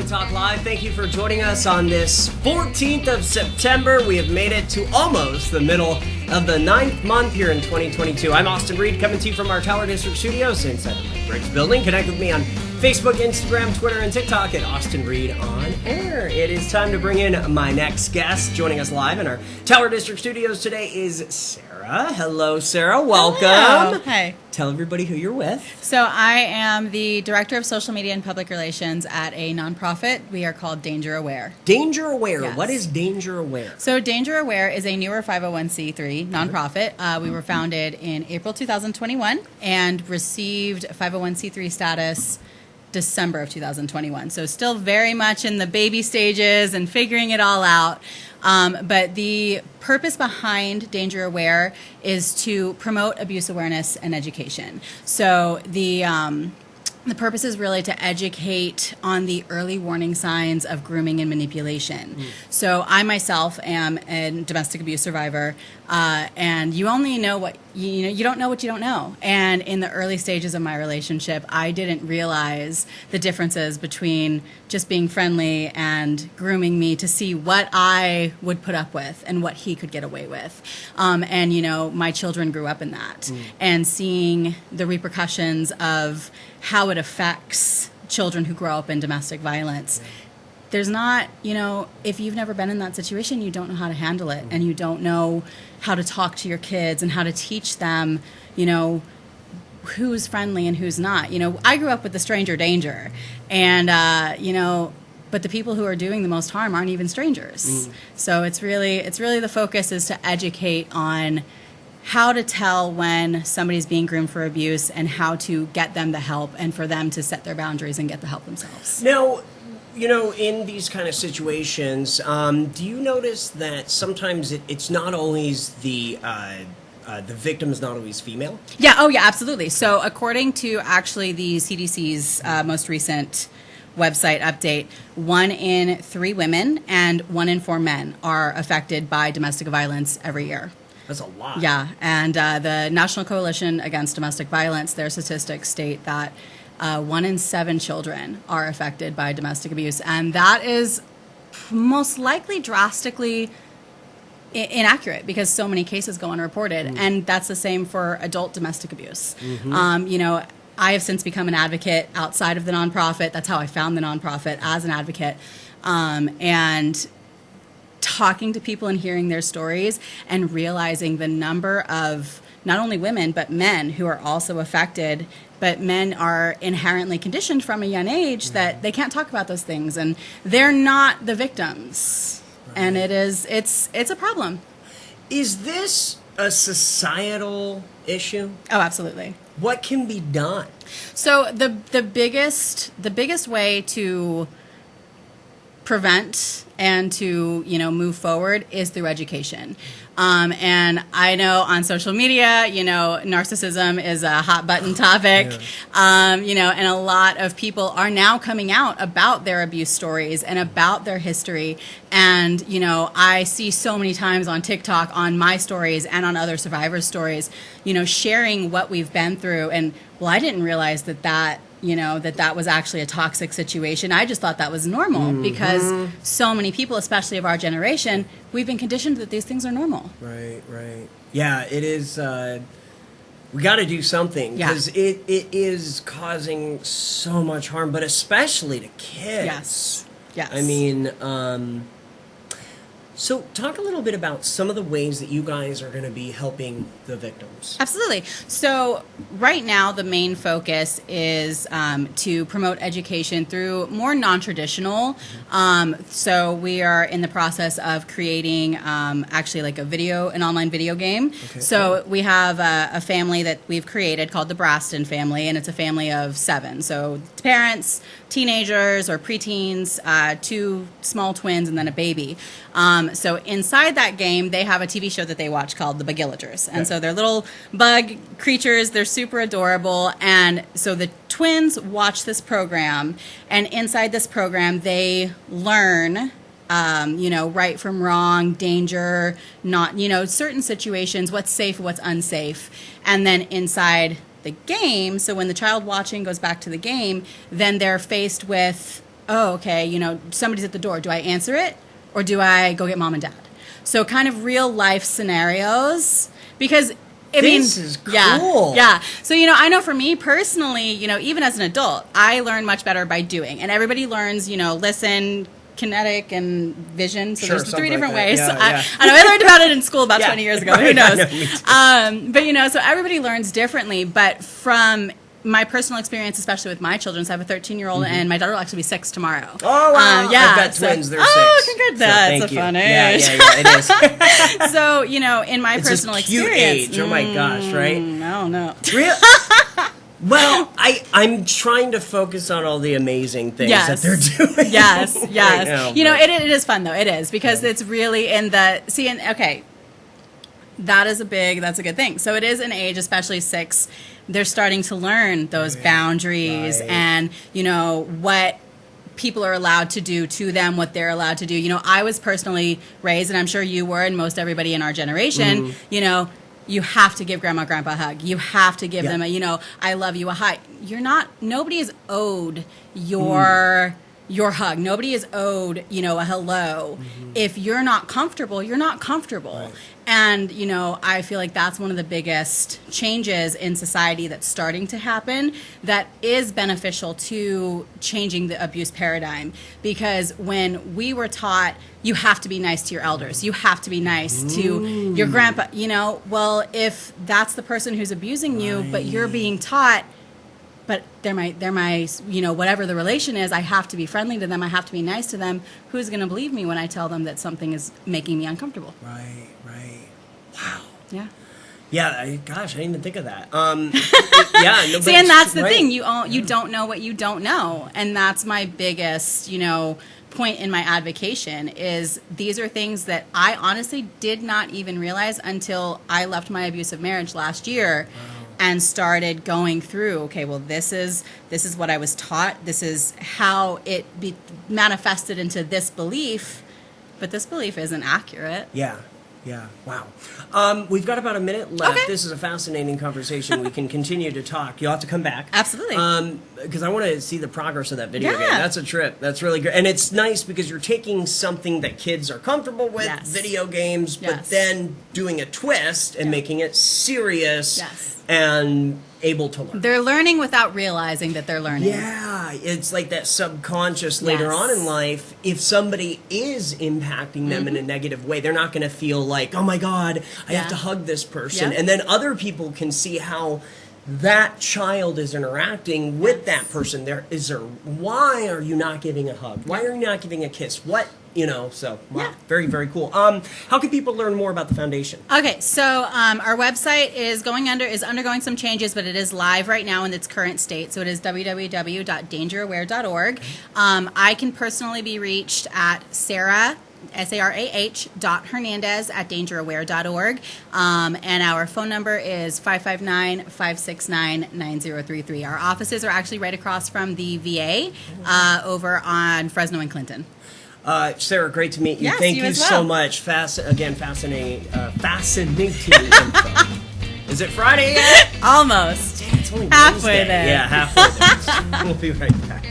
Talk Live. Thank you for joining us on this 14th of September. We have made it to almost the middle of the 9th month here in 2022. I'm Austin Reed, coming to you from our Tower District studios inside the Mike Briggs building. Connect with me on Facebook, Instagram, Twitter, and TikTok at Austin Reed on Air. It is time to bring in my next guest. Joining us live in our Tower District studios today is Sarah. Hello, Sarah. Welcome. Hello. Hi. Tell everybody who you're with. So I am the Director of Social Media and Public Relations at a nonprofit. We are called Danger Aware. Danger Aware. Yes. What is Danger Aware? So Danger Aware is a newer 501c3 nonprofit. We were founded in April 2021 and received 501c3 status December of 2021. So still very much in the baby stages and figuring it all out. But the purpose behind Danger Aware is to promote abuse awareness and education. So the purpose is really to educate on the early warning signs of grooming and manipulation. So I myself am a domestic abuse survivor, and you only know what you don't know what you don't know. And in the early stages of my relationship, I didn't realize the differences between just being friendly and grooming me to see what I would put up with and what he could get away with. And my children grew up in that, and seeing the repercussions of how it affects children who grow up in domestic violence. There's not, if you've never been in that situation, you don't know how to handle it, and you don't know how to talk to your kids and how to teach them, who's friendly and who's not. I grew up with the stranger danger, and, but the people who are doing the most harm aren't even strangers. So it's really the focus is to educate on how to tell when somebody's being groomed for abuse and how to get them the help and for them to set their boundaries and get the help themselves. Now, in these kind of situations, do you notice that sometimes it's not always the victim is not always female? Yeah, absolutely. So according to actually the CDC's most recent website update, 1 in 3 women and 1 in 4 men are affected by domestic violence every year. That's a lot. Yeah, and the National Coalition Against Domestic Violence, their statistics state that 1 in 7 children are affected by domestic abuse, and that is most likely drastically inaccurate because so many cases go unreported, and that's the same for adult domestic abuse. I have since become an advocate outside of the nonprofit. That's how I found the nonprofit, as an advocate, and talking to people and hearing their stories and realizing the number of not only women but men who are also affected, but men are inherently conditioned from a young age that they can't talk about those things, and they're not the victims. Right. And it's a problem. Is this a societal issue? Oh, absolutely. What can be done? So the biggest way to prevent and to move forward is through education. And I know on social media, narcissism is a hot button topic. And a lot of people are now coming out about their abuse stories and about their history. And, I see so many times on TikTok, on my stories and on other survivors' stories, sharing what we've been through. And, well, I didn't realize that was actually a toxic situation. I just thought that was normal because so many people, especially of our generation, we've been conditioned that these things are normal. Right. Yeah, it is. We got to do something because it is causing so much harm, but especially to kids. Yes. I mean, so talk a little bit about some of the ways that you guys are going to be helping the victims. Absolutely. So right now, the main focus is to promote education through more non-traditional. So we are in the process of creating actually like an online video game. Okay, so we have a family that we've created called the Braston family, and it's a family of 7. So parents, teenagers or preteens, 2 small twins, and then a baby. So inside that game, they have a TV show that they watch called The Bugillagers. And so they're little bug creatures. They're super adorable. And so the twins watch this program. And inside this program, they learn, right from wrong, danger, not, certain situations, what's safe, what's unsafe. And then inside the game, so when the child watching goes back to the game, then they're faced with oh, okay, you know, somebody's at the door. Do I answer it or do I go get mom and dad? So kind of real life scenarios, because this is cool. Yeah. So, you know, I know for me personally, you know, even as an adult, I learn much better by doing. And everybody learns, you know, listen, kinetic, and vision. So Sure, there's the three different like ways. yeah. I know I learned about it in school about 20 years ago. Who knows? But, you know, so everybody learns differently. But from my personal experience, especially with my children, so I have a 13-year-old, and my daughter will actually be 6 tomorrow. Oh, wow. Yeah. I've got twins. They're 6. Oh, congrats. That's thank a you. fun age. Yeah, it is. So, you know, in my It's personal a cute experience. age. Oh, my gosh, right? No. Real? Well, I'm trying to focus on all the amazing things that they're doing. Yes. right now, you know, it is fun, though. It is, because it's really in the... See, and okay, that's a good thing. So it is an age, especially 6, they're starting to learn those boundaries and, you know, what people are allowed to do to them, what they're allowed to do. You know, I was personally raised, and I'm sure you were, and most everybody in our generation, you know, you have to give grandma, grandpa a hug. You have to give them a, you know, I love you a hug. Nobody is owed your hug. Nobody is owed, you know, a hello. If you're not comfortable, you're not comfortable. Right. And, you know, I feel like that's one of the biggest changes in society that's starting to happen that is beneficial to changing the abuse paradigm. Because when we were taught, you have to be nice to your elders, you have to be nice to your grandpa, you know, well, if that's the person who's abusing you, but you're being taught, but they're my, you know, whatever the relation is, I have to be friendly to them, I have to be nice to them, who's going to believe me when I tell them that something is making me uncomfortable? Right. Wow. Yeah. Yeah, gosh, I didn't even think of that. No, See, and that's the thing. You don't know what you don't know. And that's my biggest, you know, point in my advocation is these are things that I honestly did not even realize until I left my abusive marriage last year. And started going through, okay, well, this is what I was taught. This is how it manifested into this belief, but this belief isn't accurate. Yeah. Wow. We've got about a minute left. Okay. This is a fascinating conversation. We can continue to talk. You'll have to come back. Absolutely. Because I want to see the progress of that video Yeah. game. That's a trip. That's really good. And it's nice because you're taking something that kids are comfortable with, video games, but then doing a twist and making it serious and able to learn. They're learning without realizing that they're learning. Yeah, it's like that subconscious later on in life. If somebody is impacting them in a negative way, they're not going to feel like, oh my God, I have to hug this person. And then other people can see how that child is interacting with that person. Why are you not giving a hug? Why are you not giving a kiss? What, you know, so very, very cool. How can people learn more about the foundation? Okay, so our website is undergoing some changes, but it is live right now in its current state. So it is www.dangeraware.org. I can personally be reached at sarah.hernandez at dangeraware.org. And our phone number is 559-569-9033. Our offices are actually right across from the VA over on Fresno and Clinton. Sarah, great to meet you. Yes, Thank you you as so well. much. Fascinating info. Is it Friday yet? Almost. Dang, it's only Halfway Wednesday. there. Yeah, halfway there. We'll be right back.